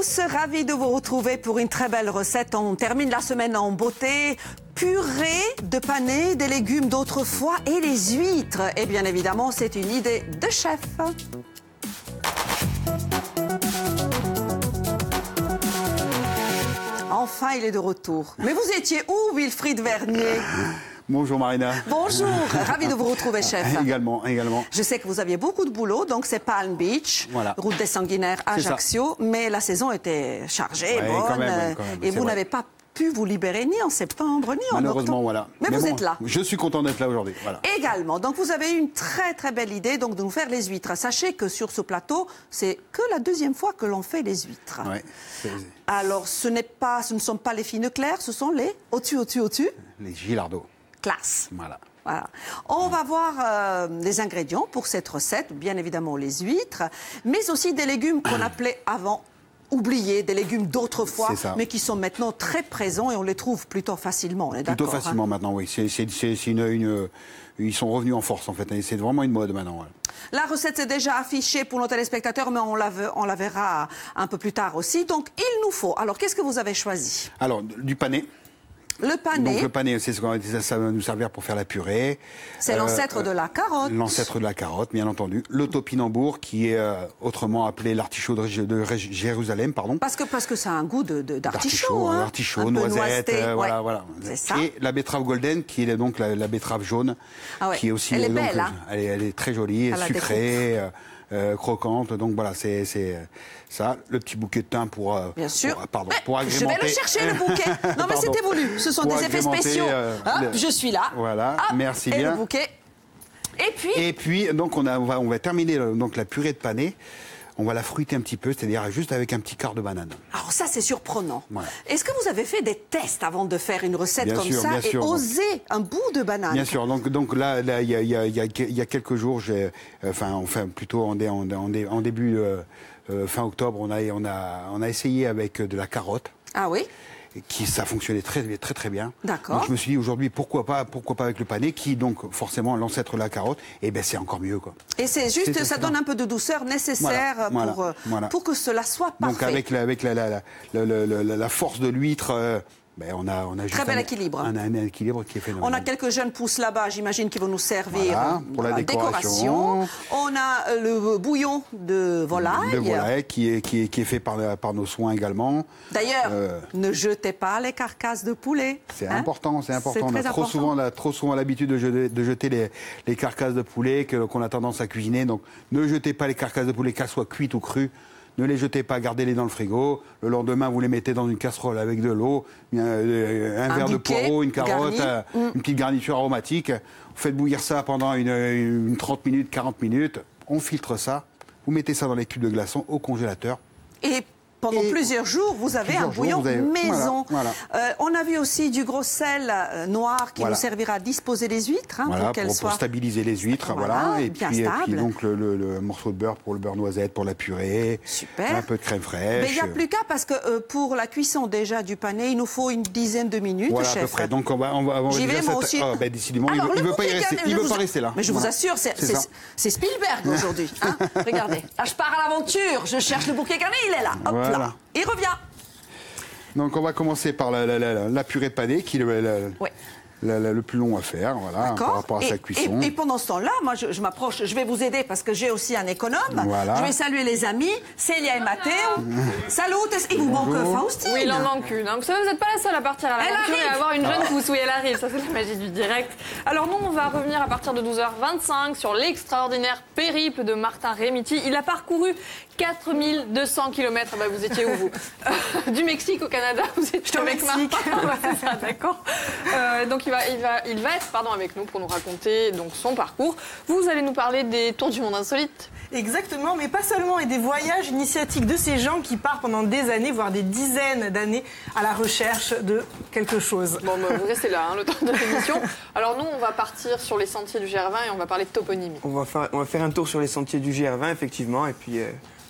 tous, ravi de vous retrouver pour une très belle recette. On termine la semaine en beauté. Purée de panais, des légumes d'autrefois et les huîtres. Et bien évidemment, c'est une idée de chef. Enfin, il est de retour. Mais vous étiez où, Wilfried Vernier? Bonjour Marina. Bonjour, ravi de vous retrouver, chef. Également. Je sais que vous aviez beaucoup de boulot, donc c'est Palm Beach, voilà. route des Sanguinaires, Ajaccio, mais la saison était chargée, bonne, quand même, et vous n'avez pas pu vous libérer ni en septembre, ni en octobre. Malheureusement, voilà. Mais vous êtes là. Je suis content d'être là aujourd'hui. Voilà. Également. Donc vous avez eu une très très belle idée donc, de nous faire les huîtres. Sachez que sur ce plateau, c'est que la deuxième fois que l'on fait les huîtres. Ouais, alors ce ne sont pas les fines claires, ce sont les au-dessus. Les gilardos. Classe. Voilà. On va voir les ingrédients pour cette recette, bien évidemment les huîtres, mais aussi des légumes qu'on appelait avant oubliés, des légumes d'autrefois, mais qui sont maintenant très présents et on les trouve plutôt facilement. On est plutôt facilement maintenant, oui. Ils sont revenus en force en fait. C'est vraiment une mode maintenant. Ouais. La recette est déjà affichée pour nos téléspectateurs, mais on la verra un peu plus tard aussi. Donc il nous faut. Alors qu'est-ce que vous avez choisi? Alors du panais. Le panais. Donc le panais, ça va nous servir pour faire la purée. C'est l'ancêtre de la carotte. L'ancêtre de la carotte, bien entendu. Le topinambour, qui est autrement appelé l'artichaut de Jérusalem, pardon. Parce que ça a un goût d'artichaut. Artichaut, noisette, voilà. C'est ça. Et la betterave golden, qui est donc la betterave jaune, qui est aussi. Elle est belle, hein. Elle est très jolie, sucrée. Croquante, donc voilà, c'est ça, le petit bouquet de thym pour bien sûr. Pour agrémenter. Je vais le chercher le bouquet. Non mais c'était voulu, ce sont des effets spéciaux. Je suis là. Voilà, merci bien. Et le bouquet. Et puis donc on va terminer donc la purée de panais. On va la fruiter un petit peu, c'est-à-dire juste avec un petit quart de banane. Alors ça, c'est surprenant. Ouais. Est-ce que vous avez fait des tests avant de faire une recette comme ça et oser un bout de banane? Bien sûr. Donc là, il y a quelques jours, plutôt en début fin octobre, on a essayé avec de la carotte. Ah oui. Ça fonctionnait très bien. D'accord. Donc je me suis dit aujourd'hui pourquoi pas avec le panais qui donc forcément l'ancêtre de la carotte, et ben c'est encore mieux quoi. Et c'est juste ça donne un peu de douceur nécessaire pour que cela soit parfait. Donc avec la force de l'huître. On a très bel équilibre. Un équilibre qui est phénoménal. On a quelques jeunes pousses là-bas, j'imagine, qui vont nous servir pour la décoration. On a le bouillon de volaille. De volaille qui est fait par nos soins également. D'ailleurs, ne jetez pas les carcasses de poulet. C'est important. On a trop souvent l'habitude de jeter les carcasses de poulet qu'on a tendance à cuisiner. Donc ne jetez pas les carcasses de poulet, qu'elles soient cuites ou crues. Ne les jetez pas, gardez-les dans le frigo. Le lendemain, vous les mettez dans une casserole avec de l'eau, un verre de poireau, une carotte, une petite garniture aromatique. Vous faites bouillir ça pendant une 30 minutes, 40 minutes. On filtre ça. Vous mettez ça dans les cubes de glaçons au congélateur. Et pendant plusieurs jours, vous avez un bouillon maison. Voilà. On a vu aussi du gros sel noir qui nous servira à disposer les huîtres. Pour stabiliser les huîtres. Et puis donc le morceau de beurre pour le beurre noisette, pour la purée. Super. Un peu de crème fraîche. Mais il n'y a plus qu'à parce que pour la cuisson déjà du panais, il nous faut une dizaine de minutes, voilà, chef. À peu près. Donc J'y vais moi aussi. Décidément, il ne veut pas y rester. Il veut pas rester là. Mais je vous assure, c'est Spielberg aujourd'hui. Regardez. Là, je pars à l'aventure. Je cherche le bouquet garni, il est là. Hop là. Il revient. Donc on va commencer par la purée de panais qui est le plus long à faire, par rapport à sa cuisson. Et pendant ce temps-là, moi je m'approche, je vais vous aider parce que j'ai aussi un économe. Voilà. Je vais saluer les amis, Célia et Matteo. Salut, il vous manque Faustine. Oui, il en manque une. Vous savez, vous n'êtes pas la seule à partir à l'aventure et à avoir une jeune pousse. Oui, elle arrive, ça c'est la magie du direct. Alors nous, on va revenir à partir de 12h25 sur l'extraordinaire périple de Martin Rémiti. Il a parcouru 4200 km. Vous étiez où, vous? Du Mexique au Canada, vous étiez au Mexique. C'est ça, d'accord. Donc il va être avec nous pour nous raconter donc son parcours. Vous allez nous parler des tours du monde insolites. Exactement, mais pas seulement, et des voyages initiatiques de ces gens qui partent pendant des années, voire des dizaines d'années, à la recherche de quelque chose. Bon, vous restez là, le temps de l'émission. Alors nous, on va partir sur les sentiers du GR20 et on va parler de toponymie. On va faire un tour sur les sentiers du GR20, effectivement, et puis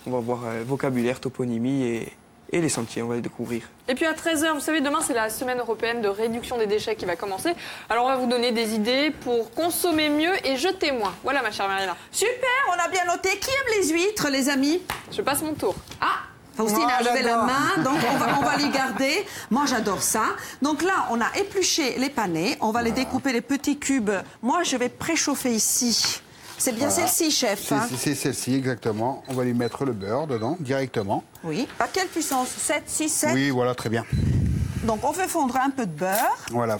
on va voir vocabulaire, toponymie et les sentiers, on va les découvrir. Et puis à 13h, vous savez, demain c'est la semaine européenne de réduction des déchets qui va commencer. Alors on va vous donner des idées pour consommer mieux et jeter moins. Voilà ma chère Marina. Super, on a bien noté. Qui aime les huîtres, les amis? Je passe mon tour. Ah, Faustine a levé la main, donc on va lui garder. Moi, j'adore ça. Donc là, on a épluché les panais. On va les découper les petits cubes. Moi, je vais préchauffer ici. C'est bien celle-ci, chef. C'est celle-ci, exactement. On va lui mettre le beurre dedans, directement. Oui. À quelle puissance? 7, 6, 7? Oui, voilà, très bien. Donc, on fait fondre un peu de beurre. Voilà,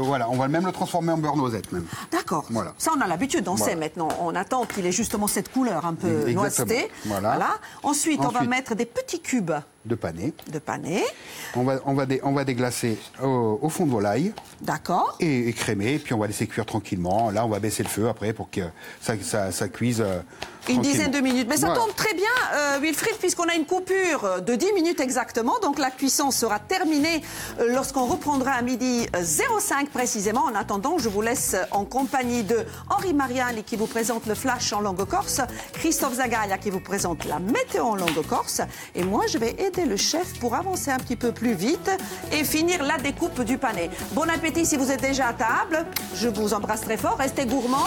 voilà, on va même le transformer en beurre noisette, même. D'accord. Voilà. Ça, on a l'habitude, on sait maintenant. On attend qu'il ait justement cette couleur un peu noisetée. Voilà. Ensuite, on va mettre des petits cubes de panais. On va déglacer au fond de volaille. D'accord. Et écrémer, et puis on va laisser cuire tranquillement. Là, on va baisser le feu après pour que ça cuise. Une dizaine de minutes. Mais ça tombe très bien, Wilfried, puisqu'on a une coupure de 10 minutes exactement. Donc la cuisson sera terminée lorsqu'on reprendra à midi 05 précisément. En attendant, je vous laisse en compagnie de Henri Mariani qui vous présente le flash en langue corse, Christophe Zagaia qui vous présente la météo en langue corse. Et moi, je vais aider le chef pour avancer un petit peu plus vite et finir la découpe du panais. Bon appétit si vous êtes déjà à table. Je vous embrasse très fort. Restez gourmands.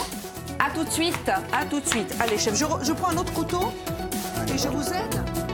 À tout de suite. À tout de suite. Allez, chef, je prends un autre couteau et je vous aide.